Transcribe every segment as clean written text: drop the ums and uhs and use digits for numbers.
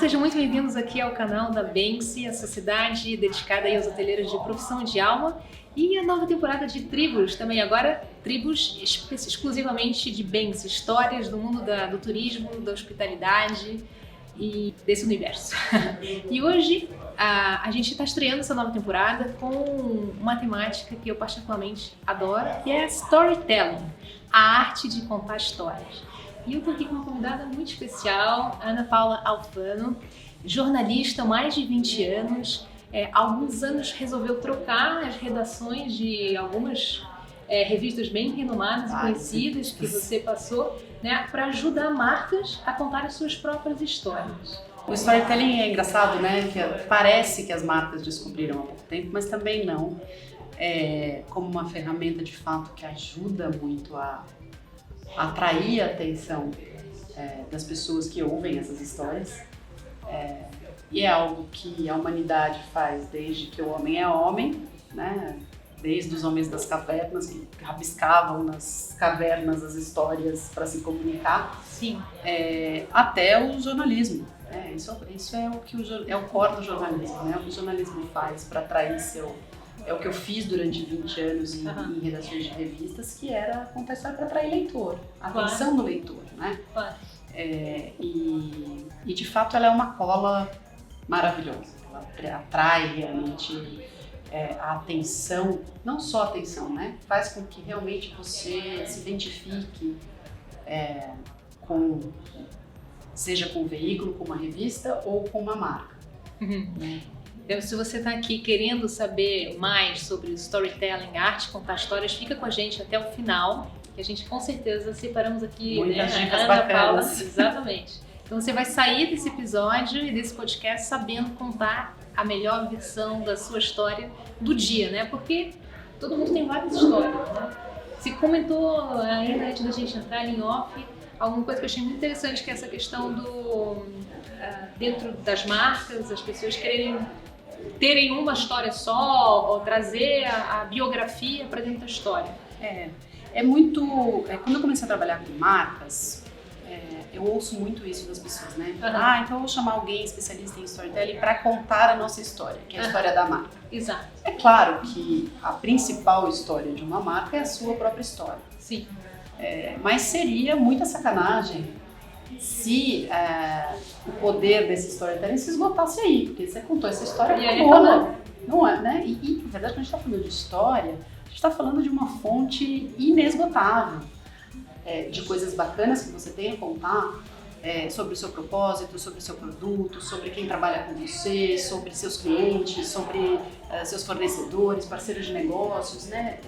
sejam muito bem-vindos aqui ao canal da Banksy, a sociedade dedicada aí aos hoteleiros de profissão de alma, e a nova temporada de Tribos, também agora Tribos exclusivamente de Banksy, histórias do mundo do turismo, da hospitalidade e desse universo. E hoje a gente está estreando essa nova temporada com uma temática que eu particularmente adoro, que é storytelling, a arte de contar histórias. E eu estou aqui com uma convidada muito especial, Ana Paula Alfano, jornalista há mais de 20 anos. Há alguns anos resolveu trocar as redações de algumas revistas bem renomadas e conhecidas que você passou, né, para ajudar marcas a contar as suas próprias histórias. O storytelling é engraçado, né? Que parece que as marcas descobriram há pouco tempo, mas também não. Como uma ferramenta de fato que ajuda muito a atrair a atenção das pessoas que ouvem essas histórias. E é algo que a humanidade faz desde que o homem é homem, né? Desde os homens das cavernas que rabiscavam nas cavernas as histórias para se comunicar. Sim. Até o jornalismo. Isso é o que é o core do jornalismo, né? O que o jornalismo faz para atrair é o que eu fiz durante 20 anos em redações de revistas, que era contar história para atrair leitor, a atenção do leitor, né? Claro. E de fato ela é uma cola maravilhosa, ela atrai realmente a atenção, não só a atenção, né? Faz com que realmente você se identifique seja com um veículo, com uma revista ou com uma marca. Né? Então, se você está aqui querendo saber mais sobre storytelling, arte, contar histórias, fica com a gente até o final, que a gente com certeza separamos aqui muitas dicas Ana bacanas. Paula, exatamente. Então você vai sair desse episódio e desse podcast sabendo contar a melhor versão da sua história do dia, né? Porque todo mundo tem várias histórias, né? Você comentou ainda antes da gente entrar em off alguma coisa que eu achei muito interessante, que é essa questão dentro das marcas, as pessoas quererem terem uma história só ou trazer a biografia para dentro da história. Quando eu comecei a trabalhar com marcas, eu ouço muito isso das pessoas, né? Então eu vou chamar alguém especialista em storytelling para contar a nossa história, que é a história da marca. Exato. É claro que a principal história de uma marca é a sua própria história. Sim. Mas seria muita sacanagem se o poder desse storytelling se esgotasse aí, porque você contou essa história toda, não é, né? E na verdade, quando a gente está falando de história, a gente está falando de uma fonte inesgotável, de coisas bacanas que você tem a contar sobre o seu propósito, sobre o seu produto, sobre quem trabalha com você, sobre seus clientes, sobre seus fornecedores, parceiros de negócios, né?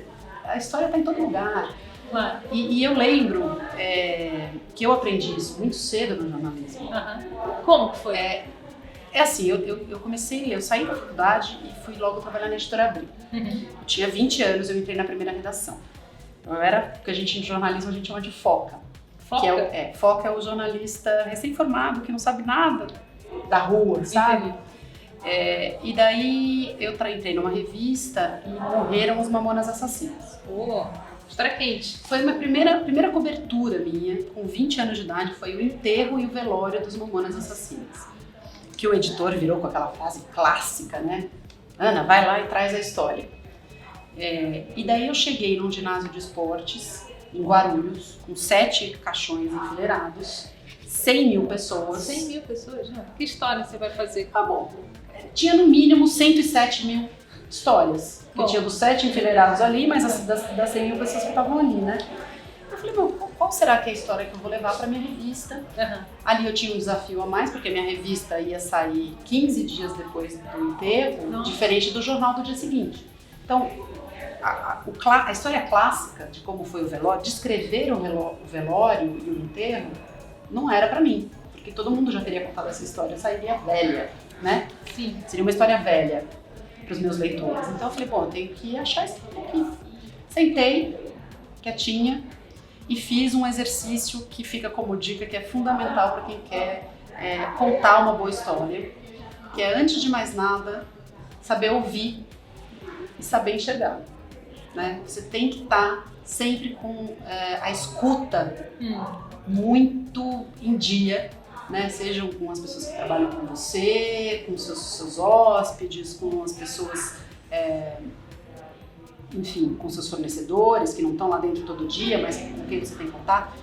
A história está em todo lugar. Claro. E eu lembro que eu aprendi isso muito cedo no jornalismo. Como que foi? Assim, eu saí da faculdade e fui logo trabalhar na Editora Abril. Eu tinha 20 anos, eu entrei na primeira redação. Então eu era o que a gente em jornalismo a gente chama de foca. Foca? Foca é o jornalista recém-formado que não sabe nada da rua, sabe? E daí eu entrei numa revista e morreram os Mamonas Assassinas. História quente. Foi a primeira cobertura minha, com 20 anos de idade, foi o enterro e o velório dos Mamonas Assassinas. Que o editor virou com aquela frase clássica, né? Ana, vai lá e traz a história. E daí eu cheguei num ginásio de esportes, em Guarulhos, com 7 caixões enfileirados, 100 mil pessoas. 100 mil pessoas? Não. Que história você vai fazer? Tá bom. Tinha no mínimo 107 mil histórias. Que tinha dos 7 enfileirados ali, mas das 100 mil pessoas que estavam ali, né? Eu falei, qual será que é a história que eu vou levar para minha revista? Ali eu tinha um desafio a mais, porque minha revista ia sair 15 dias depois do enterro, diferente do jornal do dia seguinte. Então, a história clássica de como foi o velório, descrever o velório e o enterro, não era para mim, porque todo mundo já teria contado essa história, eu sairia velha, né? Sim. Seria uma história velha para os meus leitores. Então eu falei, eu tenho que achar isso aqui. Sentei, quietinha, e fiz um exercício que fica como dica, que é fundamental para quem quer contar uma boa história, que é, antes de mais nada, saber ouvir e saber enxergar. Né? Você tem que estar sempre com a escuta muito em dia né? Sejam com as pessoas que trabalham com você, com seus hóspedes, com as pessoas, enfim, com seus fornecedores que não estão lá dentro todo dia, mas com quem você tem contato,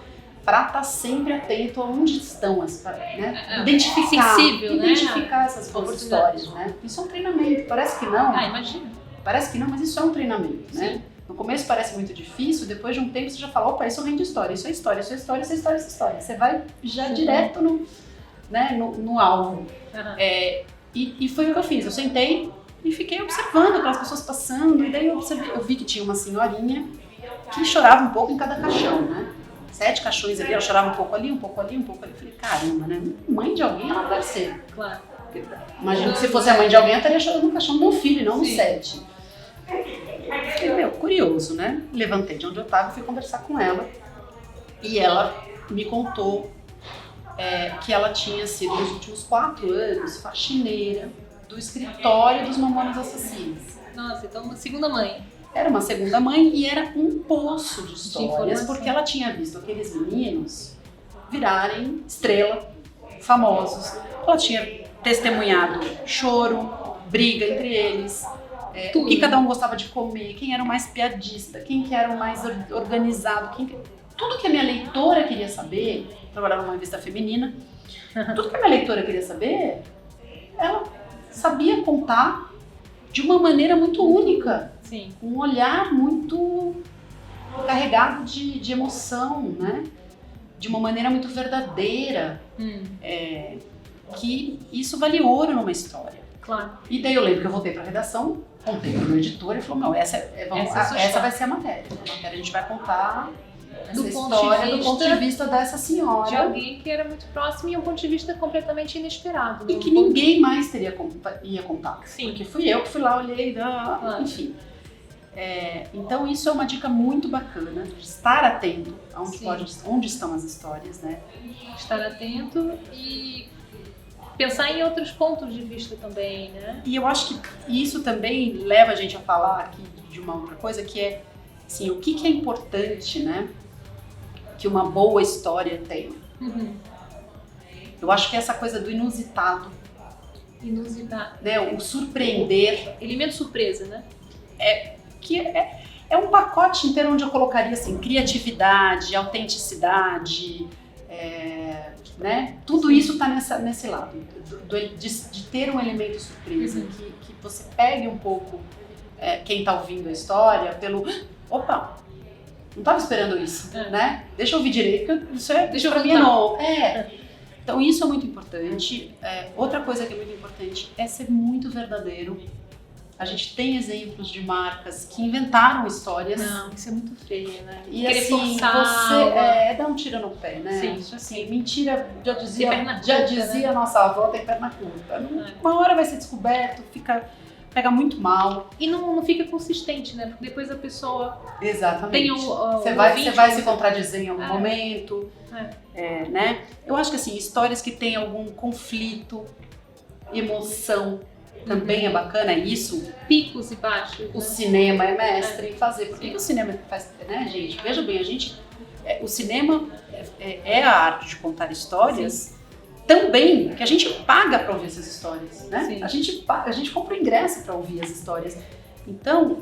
para estar sempre atento a onde estão, né? Identificar essas boas histórias, né? Isso é um treinamento, parece que não. Imagina. Parece que não, mas isso é um treinamento, né? Sim. No começo parece muito difícil, depois de um tempo você já fala, opa, isso rende história, isso é história, isso é história, isso é história, isso é história. Você vai já direto no alvo. E foi o que eu fiz, eu sentei e fiquei observando aquelas pessoas passando, e daí eu vi que tinha uma senhorinha que chorava um pouco em cada caixão, né? 7 caixões ali, ela chorava um pouco ali, um pouco ali, um pouco ali. Eu falei, caramba, né? Mãe de alguém ela deve ser. Claro. Imagina que se fosse a mãe de alguém, eu estaria chorando no caixão do meu filho, não no 7. Fiquei, curioso, né? Levantei de onde eu estava e fui conversar com ela. E ela me contou que ela tinha sido, nos últimos 4 anos, faxineira do escritório dos Mamonas Assassinas. Nossa, então uma segunda mãe. Era uma segunda mãe e era um poço de histórias, informação. porque ela tinha visto aqueles meninos virarem estrela, famosos. Ela tinha testemunhado choro, briga entre eles, o que cada um gostava de comer, quem era o mais piadista, quem que era o mais organizado, tudo que a minha leitora queria saber, trabalhava numa revista feminina, tudo que a minha leitora queria saber, ela sabia contar de uma maneira muito única. Sim. Um olhar muito carregado de emoção, né? De uma maneira muito verdadeira. Que isso vale ouro numa história. Claro. E daí eu lembro que eu voltei para a redação, contei para o meu editor e falou, não, essa vai ser a matéria. A matéria a gente vai contar essa história do ponto de vista dessa senhora. De alguém que era muito próximo e um ponto de vista completamente inesperado. E que ninguém mais ia contar. Sim. Porque fui eu que fui lá, olhei, enfim. Então isso é uma dica muito bacana, de estar atento onde estão as histórias, né? Estar atento e pensar em outros pontos de vista também, né? E eu acho que isso também leva a gente a falar aqui de uma outra coisa, que é assim, o que é importante, né? Que uma boa história tenha. Eu acho que essa coisa do inusitado. Né? O surpreender. Elemento surpresa, né? É um pacote inteiro onde eu colocaria assim, criatividade, autenticidade, né? Tudo isso está nesse lado, de ter um elemento surpresa, que você pegue um pouco quem está ouvindo a história pelo... Opa, não estava esperando isso, né? Deixa eu ouvir direito, porque isso pra mim é novo. Então isso é muito importante. Outra coisa que é muito importante é ser muito verdadeiro. A gente tem exemplos de marcas que inventaram histórias. Não, isso é muito feio, né? E querer assim, forçar você dá um tiro no pé, né? Sim. Assim, mentira, já dizia né? a nossa avó, tem perna curta. Uma hora vai ser descoberto, pega muito mal. E não fica consistente, né? Porque depois a pessoa Exatamente. tem você vai se contradizer em algum momento. Né? Eu acho que assim, histórias que têm algum conflito, emoção, também é bacana isso. Picos e baixos. O cinema é mestre em fazer. Por que o cinema faz, né, gente? Veja bem, o cinema é a arte de contar histórias tão bem que a gente paga para ouvir essas histórias, né? A gente compra o ingresso para ouvir as histórias. Então,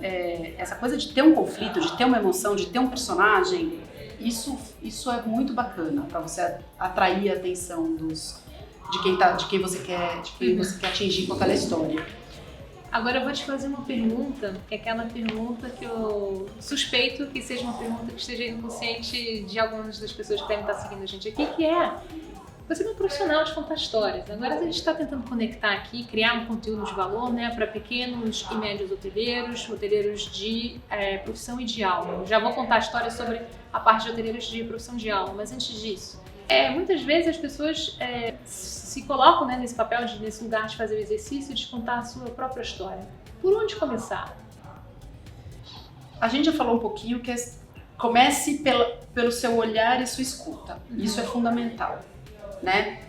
essa coisa de ter um conflito, de ter uma emoção, de ter um personagem, isso é muito bacana para você atrair a atenção de quem você quer atingir com aquela história. Agora eu vou te fazer uma pergunta, que é aquela pergunta que eu suspeito que seja uma pergunta que esteja inconsciente de algumas das pessoas que devem estar seguindo a gente aqui, que é: você é um profissional de contar histórias. Agora a gente está tentando conectar aqui, criar um conteúdo de valor, né, para pequenos e médios hoteleiros de profissão e de alma. Já vou contar histórias sobre a parte de hoteleiros de profissão de alma, mas antes disso, muitas vezes as pessoas se colocam, né, nesse papel, nesse lugar de fazer o exercício de contar a sua própria história. Por onde começar? A gente já falou um pouquinho que comece pelo seu olhar e sua escuta. Isso é fundamental, né?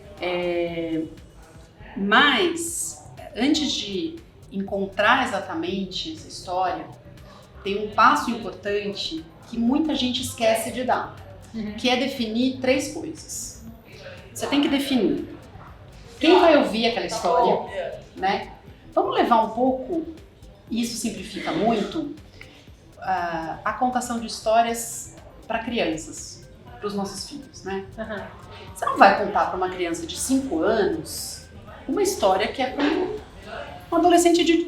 Mas, antes de encontrar exatamente essa história, tem um passo importante que muita gente esquece de dar, que é definir 3 coisas. você tem que definir quem vai ouvir aquela história, né? Vamos levar um pouco, e isso simplifica muito, a contação de histórias para crianças, para os nossos filhos, né? Uhum. Você não vai contar para uma criança de 5 anos uma história que é para um adolescente de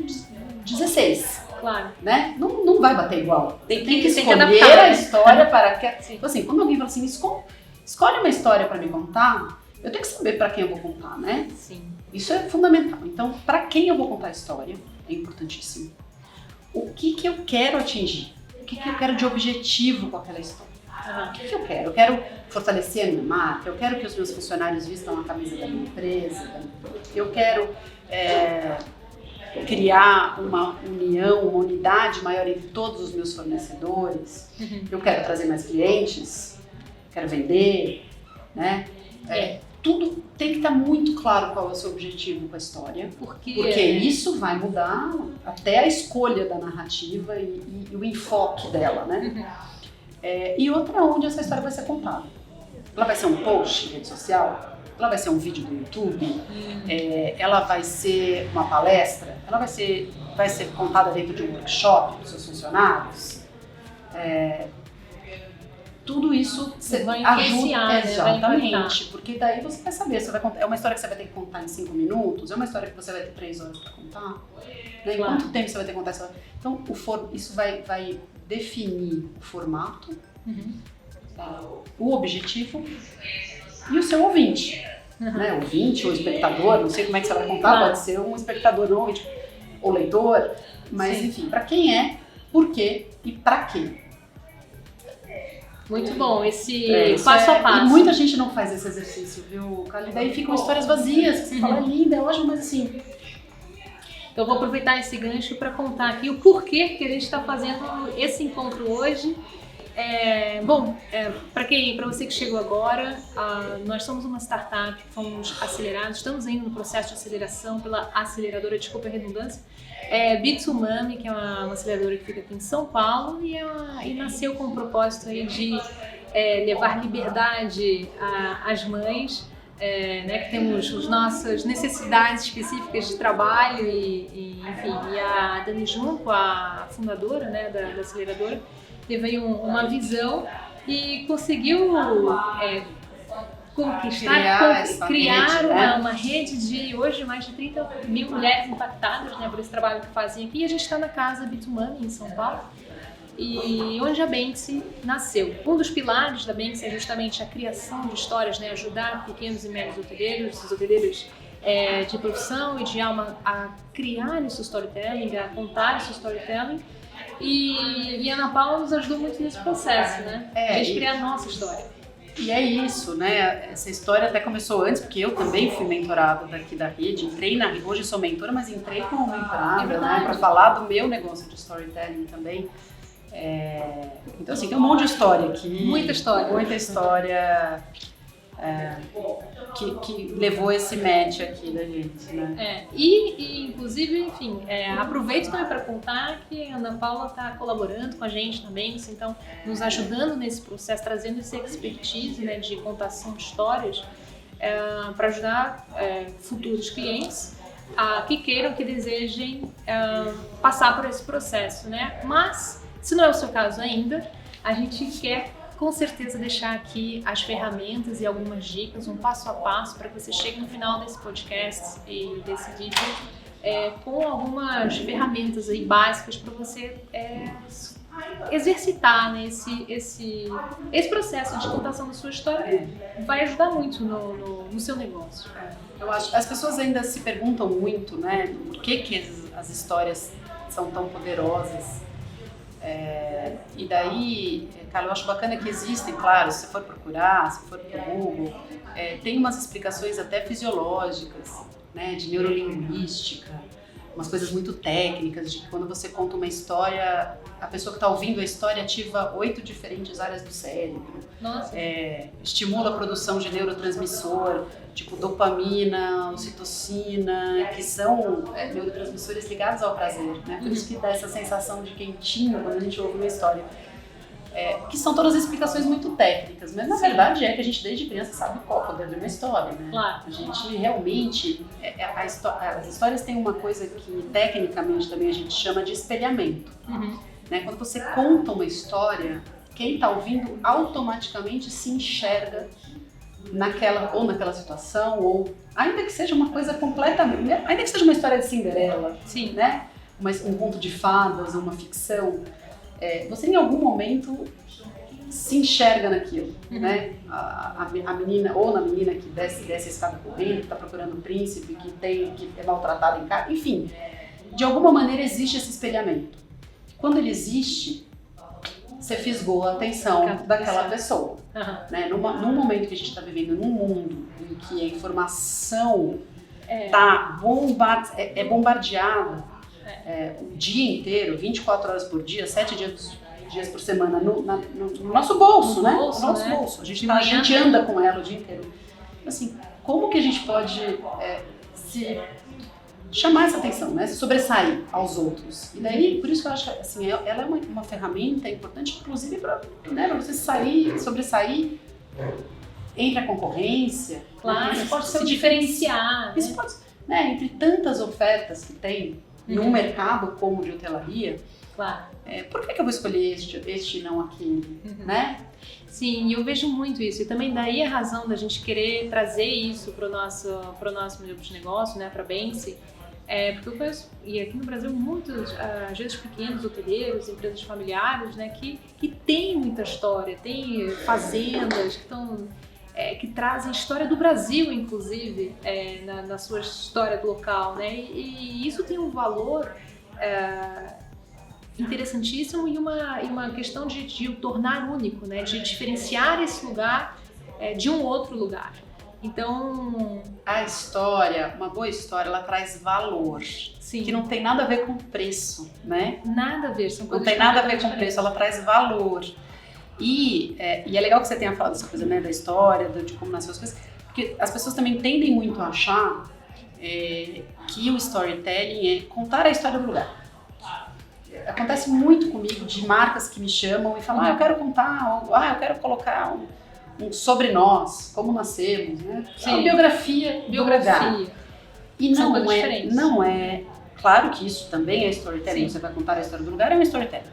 16. Claro. Né? Não vai bater igual. Tem que escolher adaptar, a história para que... Sim. Assim, quando alguém fala assim, escolhe uma história para me contar, eu tenho que saber para quem eu vou contar, né? Sim. Isso é fundamental. Então, para quem eu vou contar a história é importantíssimo. O que eu quero atingir? O que eu quero de objetivo com aquela história? Uhum. O que eu quero? Eu quero fortalecer a minha marca, eu quero que os meus funcionários vistam a camisa da minha empresa, eu quero criar uma união, uma unidade maior entre todos os meus fornecedores, eu quero trazer mais clientes, quero vender, né? Tudo tem que estar muito claro qual é o seu objetivo com a história, porque isso vai mudar até a escolha da narrativa e o enfoque dela, né? E outra, onde essa história vai ser contada. Ela vai ser um post em rede social? Ela vai ser um vídeo do YouTube? Ela vai ser uma palestra? Ela vai ser contada dentro de um workshop para os seus funcionários? Tudo isso vai ajuda, né? exatamente, porque daí você vai saber, você vai contar, é uma história que você vai ter que contar em 5 minutos, é uma história que você vai ter 3 horas para contar, né? Em quanto tempo você vai ter que contar essa história? Então, isso vai definir o formato, o objetivo e o seu ouvinte, né? Ouvinte ou espectador, não sei como é que você vai contar, pode ser um espectador não ouvinte, ou leitor, mas enfim, para quem é, por quê e para quê. Muito bom, esse passo a passo. E muita gente não faz esse exercício, viu, Cali? Daí ficam histórias vazias, que você fala, linda, é ótimo, mas assim... Então eu vou aproveitar esse gancho para contar aqui o porquê que a gente está fazendo esse encontro hoje. Para você que chegou agora, nós somos uma startup, fomos acelerados, estamos ainda no processo de aceleração pela aceleradora, desculpa a redundância, B2Mami, que é uma aceleradora que fica aqui em São Paulo e nasceu com o propósito aí de levar liberdade às mães, né, que temos as nossas necessidades específicas de trabalho enfim, e a Dani Junco, a fundadora, né, da aceleradora, teve aí uma visão e conseguiu criar uma rede de hoje mais de 30 mil mulheres impactadas, né, por esse trabalho que fazem aqui. E a gente está na casa B2Mami em São Paulo, e onde a Banksy nasceu. Um dos pilares da Banksy é justamente a criação de histórias, né, ajudar pequenos e médios hoteleiros, os hoteleiros de profissão e de alma a criar esse storytelling, a contar esse storytelling. E a Ana Paula nos ajudou muito nesse processo, né? A gente criar a nossa história. E é isso, né? Essa história até começou antes, porque eu também fui mentorada daqui da rede. Hoje sou mentora, mas entrei como mentorada, né? Para falar do meu negócio de storytelling também. Então, assim, tem um monte de história aqui. Muita história. Muita história que levou esse match aqui da gente, né? Inclusive, enfim, aproveito também para contar que a Ana Paula está colaborando com a gente também, então nos ajudando nesse processo, trazendo esse expertise, né, de contação de histórias para ajudar futuros clientes que queiram, que desejem passar por esse processo, né? Mas, se não é o seu caso ainda, a gente quer com certeza deixar aqui as ferramentas e algumas dicas, um passo a passo para que você chegue no final desse podcast e desse vídeo com algumas ferramentas aí básicas para você exercitar, né, esse processo de contação da sua história. Vai ajudar muito no seu negócio. Eu acho, as pessoas ainda se perguntam muito, né, por que as histórias são tão poderosas. E daí, cara, eu acho bacana que existem, claro, se você for procurar, se for pro Google, tem umas explicações até fisiológicas, né, de neurolinguística, umas coisas muito técnicas, de que quando você conta uma história, a pessoa que está ouvindo a história ativa 8 diferentes áreas do cérebro. Nossa. Estimula a produção de neurotransmissor, tipo dopamina, ocitocina, que são neurotransmissores ligados ao prazer, né? Por isso que dá essa sensação de quentinho quando a gente ouve uma história. que são todas explicações muito técnicas, mas na verdade é que a gente desde criança sabe qual é o poder de uma história, né? Claro. A gente realmente, as histórias têm uma coisa que tecnicamente também a gente chama de espelhamento, né? Quando você conta uma história, quem está ouvindo automaticamente se enxerga naquela situação, ou ainda que seja uma coisa completamente, ainda que seja uma história de Cinderela, Sim. né? Um conto de fadas, uma ficção, você em algum momento se enxerga naquilo, né? A menina, ou na menina que desce a escada correndo, que está procurando um príncipe, que é maltratada em casa, enfim, de alguma maneira existe esse espelhamento. Quando ele existe, você fisgou a atenção daquela pessoa. Né? Num momento que a gente está vivendo num mundo em que a informação está bombardeada o dia inteiro, 24 horas por dia, 7 dias por semana no nosso bolso, né? No nosso bolso. A gente anda com ela o dia inteiro. Assim, como que a gente pode se chamar essa atenção, né? Se sobressair aos outros. E daí, por isso que eu acho que assim, ela é uma ferramenta importante, inclusive para você sobressair entre a concorrência. Claro, né? Isso pode ser se diferenciar. Isso pode, né? Entre tantas ofertas que tem num mercado como de hotelaria, claro. Por que eu vou escolher este e não aquele, né? Sim, e eu vejo muito isso. E também daí a razão da gente querer trazer isso para o nosso modelo de negócio, né, para a Banksy. Porque eu conheço, e aqui no Brasil, muitos, às vezes pequenos hoteleiros, empresas familiares, né, que têm muita história, tem fazendas que trazem história do Brasil, inclusive, na sua história do local, né, e isso tem um valor interessantíssimo e uma questão de o tornar único, né, de diferenciar esse lugar de um outro lugar. Então, a história, uma boa história, ela traz valor. Sim. Que não tem nada a ver com preço, né? Nada a ver, são coisas não tem nada a ver com preço, ela traz valor. E é legal que você tenha falado dessa coisa, né, da história, de como nasceu as coisas, porque as pessoas também tendem muito a achar que o storytelling é contar a história do lugar. Acontece muito comigo de marcas que me chamam e falam, eu quero contar, eu quero colocar sobre nós, como nascemos, né? Sim. Uma biografia. E não é, claro que isso também é storytelling, Sim. Você vai contar a história do lugar, é um storytelling.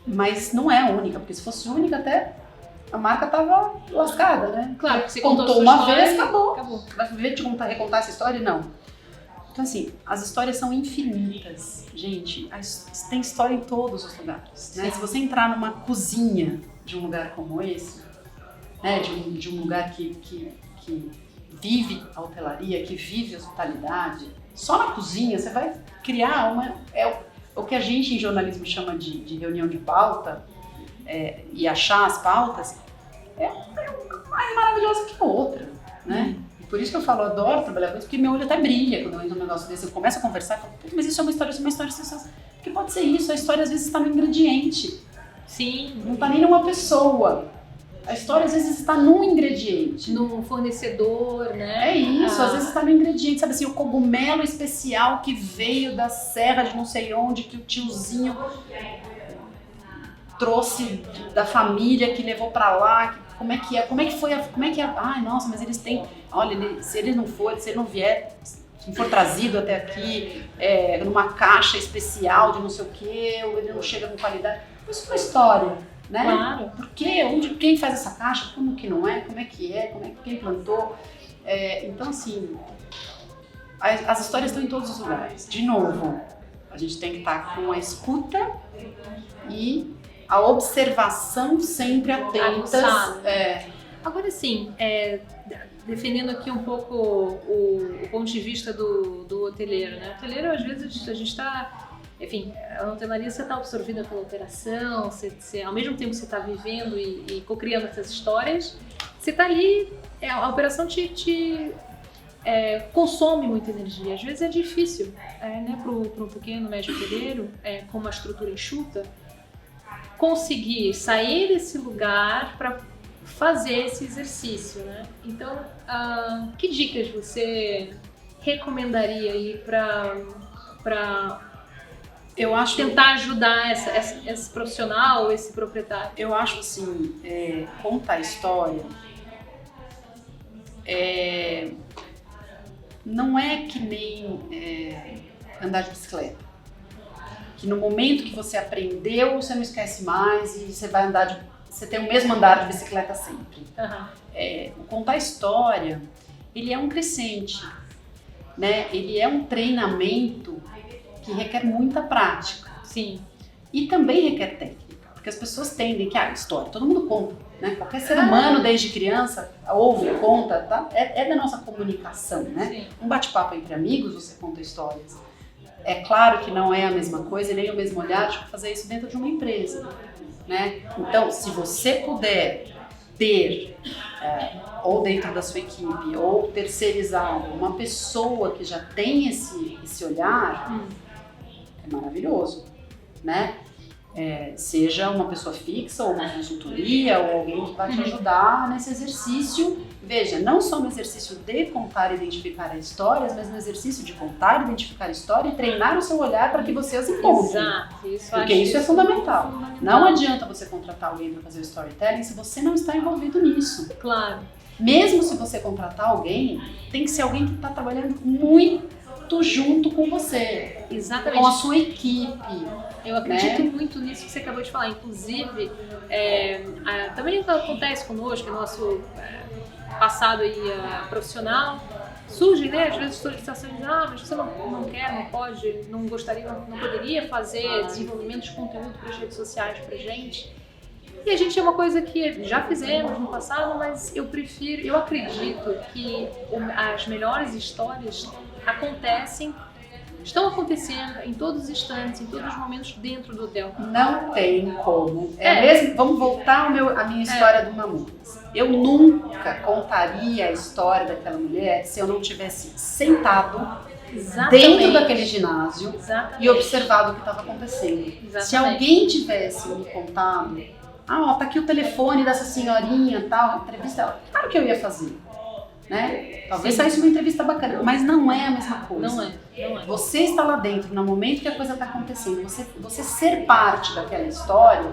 Mas não é única, porque se fosse única até a marca tava lascada, né? Claro, que você contou uma vez, acabou. Vai viver de recontar essa história? Não. Então assim, as histórias são infinitas, gente, tem história em todos os lugares, né? Se você entrar numa cozinha de um lugar como esse, né, de um lugar que vive a hotelaria, que vive a hospitalidade, só na cozinha você vai criar o que a gente em jornalismo chama de reunião de pauta, e achar as pautas, uma mais maravilhosa que a outra, né? Por isso que eu falo, eu adoro trabalhar com isso, porque meu olho até brilha quando eu entro num negócio desse. Eu começo a conversar e falo, mas isso é uma história sensacional. Porque pode ser isso, a história às vezes está no ingrediente. Sim. Não está nem numa pessoa. A história às vezes está num ingrediente. Num fornecedor, né? É isso, às vezes está no ingrediente. Sabe assim, o cogumelo especial que veio da serra de não sei onde, que o tiozinho trouxe da família, que levou para lá. Como é que foi? Ai, nossa, mas eles têm... Olha, se ele não vier, se não for trazido até aqui, numa caixa especial de não sei o quê, ou ele não chega com qualidade. Isso é uma história, né? Claro. Por quê? Quem faz essa caixa? Como que não é? Como é que quem plantou? Então, assim, as histórias estão em todos os lugares. De novo, a gente tem que estar com a escuta e a observação sempre atentas. Agora sim, defendendo aqui um pouco o ponto de vista do hoteleiro, né? O hoteleiro, às vezes, a gente está... Enfim, a hotelaria você está absorvida pela operação, ao mesmo tempo que você está vivendo e co-criando essas histórias, você está ali, a operação te consome muita energia. Às vezes é difícil, né, para um pequeno, médio hoteleiro, com uma estrutura enxuta, conseguir sair desse lugar para fazer esse exercício, né? Então, que dicas você recomendaria aí para Eu acho, tentar ajudar esse profissional, esse proprietário? eu acho assim, contar história não é que nem andar de bicicleta. Que no momento que você aprendeu, você não esquece mais e você vai você tem o mesmo andar de bicicleta sempre. Uhum. O contar história, ele é um crescente, né? Ele é um treinamento que requer muita prática. Sim. E também requer técnica, porque as pessoas tendem que, história, todo mundo conta, né? Qualquer ser humano, desde criança, ouve, conta, tá? É da nossa comunicação, né? Sim. Um bate-papo entre amigos, você conta histórias. É claro que não é a mesma coisa, nem o mesmo olhar de fazer isso dentro de uma empresa, né? Então, se você puder ter, ou dentro da sua equipe, ou terceirizar uma pessoa que já tem esse olhar, é maravilhoso, né? Seja uma pessoa fixa, ou uma consultoria, ou alguém que vai te ajudar nesse exercício. Veja, não só no exercício de contar e identificar histórias, mas no exercício de contar, identificar a história e treinar o seu olhar para que você as encontre. Exato. Porque isso é fundamental. Não adianta você contratar alguém para fazer o storytelling se você não está envolvido nisso. Claro. Mesmo se você contratar alguém, tem que ser alguém que está trabalhando muito junto com você. Exatamente. Com a sua equipe. Eu acredito muito nisso que você acabou de falar. Inclusive, também acontece conosco, no nosso passado aí, profissional, surgem, né, às vezes solicitações, mas você não quer, não pode, não gostaria, não poderia fazer desenvolvimento de conteúdo para as redes sociais pra gente. E a gente é uma coisa que já fizemos no passado, mas eu acredito que as melhores histórias estão acontecendo em todos os instantes, em todos os momentos dentro do hotel. Não tem como. Mesmo, vamos voltar à minha história do Mamunas. Eu nunca contaria a história daquela mulher se eu não tivesse sentado dentro daquele ginásio e observado o que estava acontecendo. Exatamente. Se alguém tivesse me contado, tá aqui o telefone dessa senhorinha, tal, entrevista ela, claro que eu ia fazer. Né? Talvez saísse uma entrevista bacana, mas não é a mesma coisa. Não é. Você está lá dentro, no momento que a coisa está acontecendo, você ser parte daquela história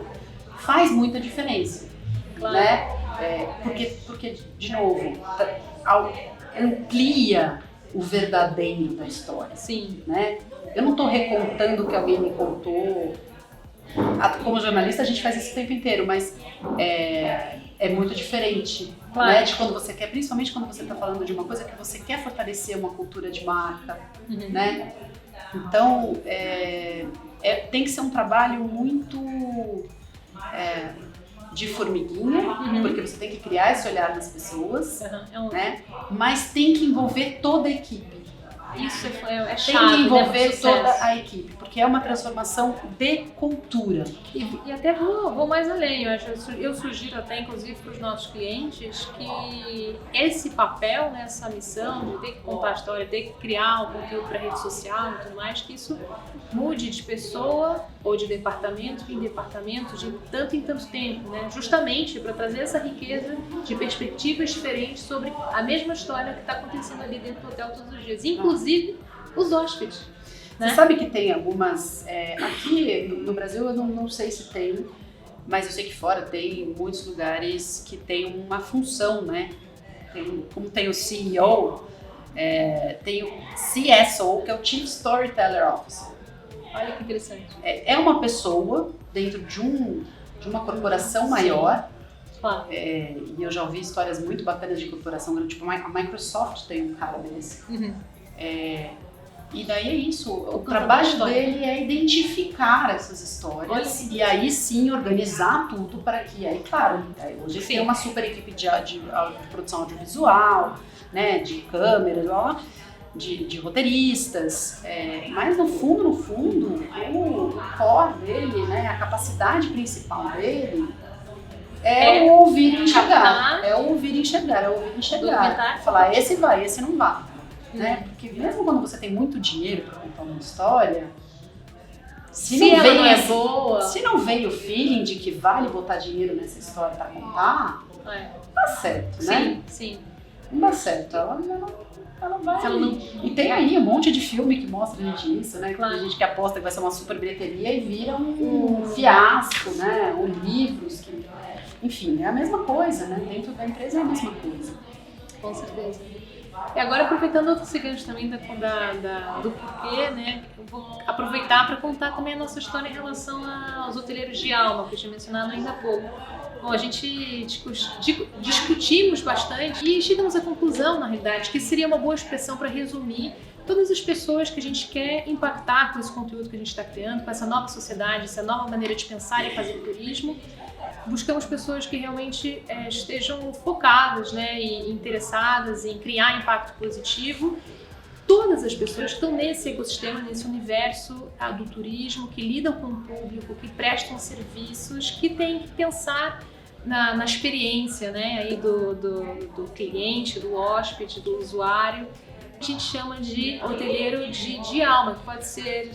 faz muita diferença. Claro. Né? Porque, de novo, amplia o verdadeiro da história. Sim. Né? Eu não estou recontando o que alguém me contou. Como jornalista, a gente faz isso o tempo inteiro, mas é muito diferente. Claro. Né? De quando você quer, principalmente quando você está falando de uma coisa que você quer fortalecer uma cultura de marca, né? Então, tem que ser um trabalho muito de formiguinha, porque você tem que criar esse olhar nas pessoas, né? Mas tem que envolver toda a equipe. Isso é chave, tem que envolver né, toda a equipe, porque é uma transformação de cultura. E até vou mais além, eu sugiro até inclusive para os nossos clientes que esse papel, né, essa missão de ter que contar a história, ter que criar um conteúdo para rede social e tudo mais, que isso mude de pessoa ou de departamento em departamento de tanto em tanto tempo, né? Justamente para trazer essa riqueza de perspectivas diferentes sobre a mesma história que está acontecendo ali dentro do hotel todos os dias, inclusive os hóspedes. Né? Você sabe que tem algumas, aqui no Brasil eu não sei se tem, mas eu sei que fora tem muitos lugares que tem uma função, né? Como tem o CEO, tem o CSO, que é o Chief Storyteller Officer. Olha que interessante. É uma pessoa dentro de uma corporação maior. Claro. E eu já ouvi histórias muito bacanas de corporação grande, tipo a Microsoft tem um cara desse. E daí é isso, o trabalho dele é identificar essas histórias e aí sim organizar tudo para que, aí claro, hoje tem uma super equipe de produção audiovisual, né, de câmeras, de roteiristas, mas no fundo, o core dele, né, a capacidade principal dele é o ouvir e enxergar, falar esse vai, esse não vai. Né? Porque mesmo quando você tem muito dinheiro para contar uma história, se não vem o feeling de que vale botar dinheiro nessa história para contar, tá certo, né? Sim. não dá certo. Ela vai. Ela não... E tem aí um monte de filme que mostra a gente isso, né? Claro. Tem gente que aposta que vai ser uma super bilheteria e vira um fiasco, né? Ou livros que... Enfim, é a mesma coisa, né? Dentro da empresa é a mesma coisa. Com certeza. E agora, aproveitando outros gancho também do porquê, né? Eu vou aproveitar para contar também a nossa história em relação aos hoteleiros de alma, que eu tinha mencionado ainda há pouco. Bom, a gente discutimos bastante e chegamos à conclusão, na realidade, que seria uma boa expressão para resumir todas as pessoas que a gente quer impactar com esse conteúdo que a gente está criando, com essa nova sociedade, essa nova maneira de pensar e fazer turismo. Buscamos pessoas que realmente estejam focadas, né, e interessadas em criar impacto positivo. Todas as pessoas que estão nesse ecossistema, nesse universo do turismo, que lidam com o público, que prestam serviços, que têm que pensar na experiência, né, aí do cliente, do hóspede, do usuário. A gente chama de hoteleiro de alma, que pode ser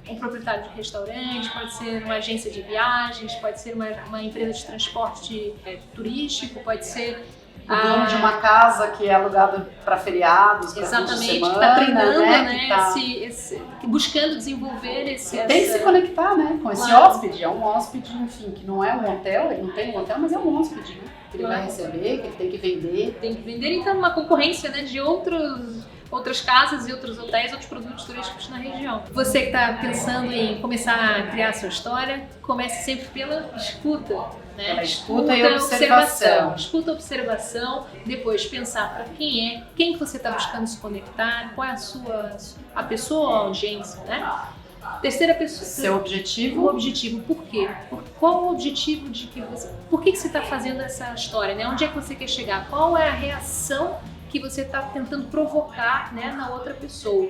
um proprietário de restaurante, pode ser uma agência de viagens, pode ser uma empresa de transporte turístico, pode ser o dono de uma casa que é alugada para feriados, para fins de semana, que está treinando, né, que tá... buscando desenvolver esse... Tem que se conectar, né, com esse hóspede. É um hóspede, enfim, que não é um hotel, ele não tem um hotel, mas é um hóspede, né? Que ele vai receber, que ele tem que vender. Tem que vender e está numa concorrência, né, de outras casas e outros hotéis, outros produtos turísticos na região. Você que está pensando em começar a criar a sua história, comece sempre pela escuta, né? Pela escuta e observação. Escuta, observação, depois pensar para quem que você está buscando se conectar, qual é a pessoa ou a audiência, né? Terceira pessoa. Seu objetivo? O objetivo. Por quê? Qual o objetivo de que você... Por que você está fazendo essa história, né? Onde é que você quer chegar? Qual é a reação que você está tentando provocar, né, na outra pessoa?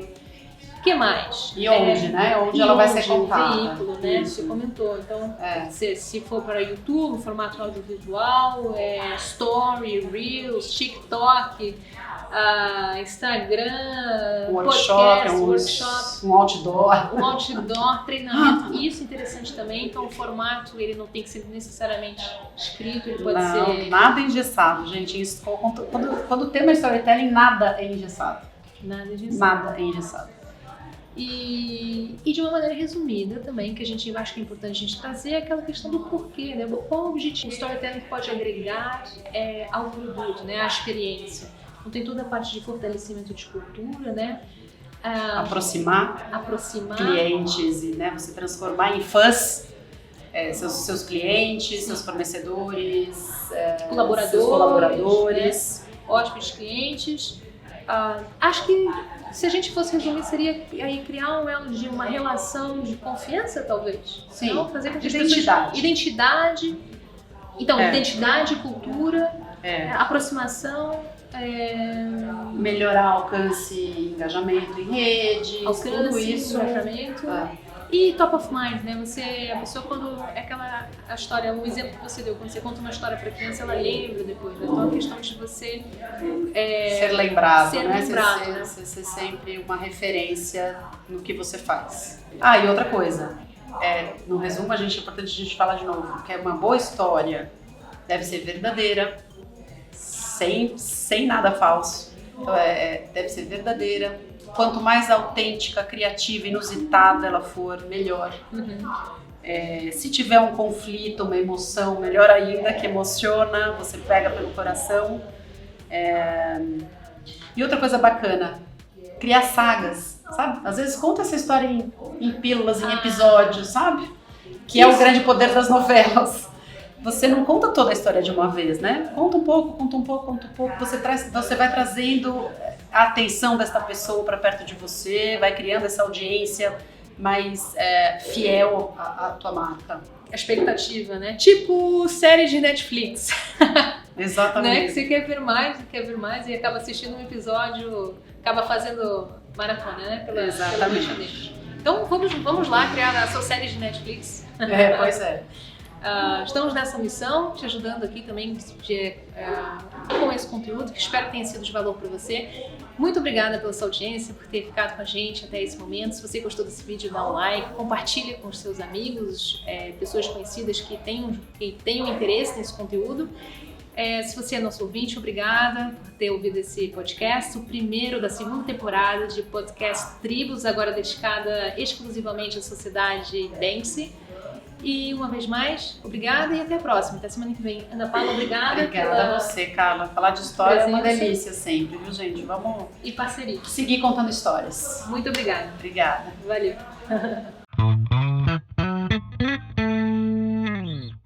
O que mais? E onde, né? Onde ela vai ser contada. O veículo, né? Você comentou. Então, se for para YouTube, formato audiovisual, Story, Reels, TikTok, Instagram, workshop, podcast, um outdoor. Treinamento. Isso é interessante também. Então, o formato ele não tem que ser necessariamente escrito, ele pode ser... Nada engessado, gente. Isso, quando tem uma storytelling, nada é engessado. Nada é engessado. E de uma maneira resumida também, que acho que é importante a gente trazer aquela questão do porquê, né? Qual o objetivo? O storytelling pode agregar ao produto, né? À experiência. Então tem toda a parte de fortalecimento de cultura, né? Aproximar clientes e, né, você transformar em fãs seus clientes, seus fornecedores, colaboradores, né? Hóspedes, clientes. Acho que se a gente fosse resumir, seria aí criar uma relação de confiança, talvez. Sim, então, fazer com que identidade. Identidade, cultura, aproximação, melhorar alcance, engajamento em redes, tudo isso. Engajamento. E top of mind, né? A pessoa quando a história, um exemplo que você deu, quando você conta uma história para criança, ela lembra depois, né? Então a questão de você ser lembrado, né? Lembrado, Você ser sempre uma referência no que você faz. E outra coisa, no resumo é importante a gente falar de novo, que é uma boa história deve ser verdadeira, sem nada falso. Então deve ser verdadeira. Quanto mais autêntica, criativa, inusitada ela for, melhor. Se tiver um conflito, uma emoção, melhor ainda, que emociona, você pega pelo coração. E outra coisa bacana, criar sagas, sabe? Às vezes conta essa história em pílulas, em episódios, sabe? Que é o grande poder das novelas. Você não conta toda a história de uma vez, né? Conta um pouco. Você vai trazendo a atenção desta pessoa para perto de você, vai criando essa audiência mais fiel à tua marca. Expectativa, né? Tipo série de Netflix. Exatamente. Né? Que você quer ver mais e acaba assistindo um episódio, acaba fazendo maratona, né? Exatamente. Então vamos lá criar a sua série de Netflix. Pois é. Estamos nessa missão, te ajudando aqui também com esse conteúdo, que espero que tenha sido de valor para você. Muito obrigada pela sua audiência, por ter ficado com a gente até esse momento. Se você gostou desse vídeo, dá um like, compartilha com os seus amigos, pessoas conhecidas que tenham interesse nesse conteúdo. Se você é nosso ouvinte, obrigada por ter ouvido esse podcast, o primeiro da segunda temporada de podcast Tribos, agora dedicada exclusivamente à sociedade Banksy. E uma vez mais, obrigada e até a próxima, até semana que vem. Ana Paula, obrigada. Obrigada a você, Carla. Falar de história é uma delícia sempre, viu, gente? Vamos E parceria. seguir contando histórias. Muito obrigada. Obrigada. Valeu.